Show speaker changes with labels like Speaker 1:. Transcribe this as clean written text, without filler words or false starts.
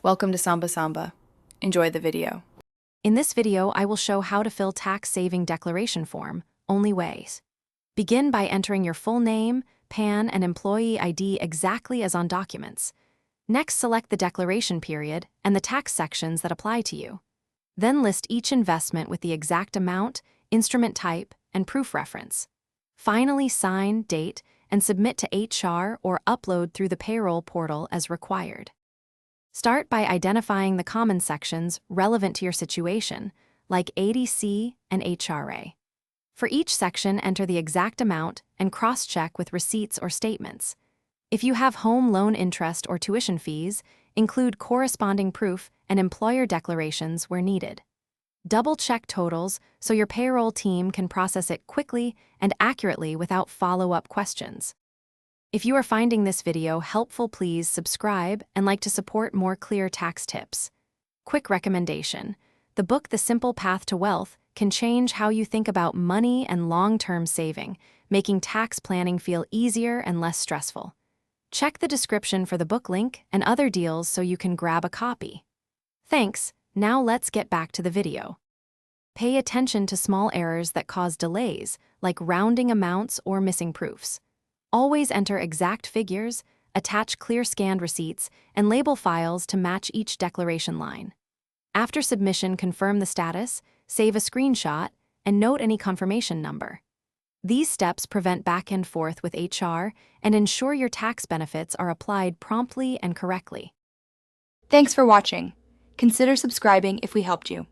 Speaker 1: Welcome to Samba Samba. Enjoy the video.
Speaker 2: In this video, I will show how to fill tax-saving declaration form, only ways. Begin by entering your full name, PAN, and employee ID exactly as on documents. Next, select the declaration period and the tax sections that apply to you. Then list each investment with the exact amount, instrument type, and proof reference. Finally, sign, date, and submit to HR or upload through the payroll portal as required. Start by identifying the common sections relevant to your situation, like ADC and HRA. For each section, enter the exact amount and cross-check with receipts or statements. If you have home loan interest or tuition fees, include corresponding proof and employer declarations where needed. Double-check totals so your payroll team can process it quickly and accurately without follow-up questions. If you are finding this video helpful, please subscribe and like to support more clear tax tips. Quick recommendation: the book The Simple Path to Wealth can change how you think about money and long-term saving, making tax planning feel easier and less stressful. Check the description for the book link and other deals so you can grab a copy. Thanks. Now let's get back to the video. Pay attention to small errors that cause delays, like rounding amounts or missing proofs. Always enter exact figures, attach clear scanned receipts, and label files to match each declaration line. After submission, confirm the status, save a screenshot, and note any confirmation number. These steps prevent back and forth with HR and ensure your tax benefits are applied promptly and correctly.
Speaker 1: Thanks for watching. Consider subscribing if we helped you.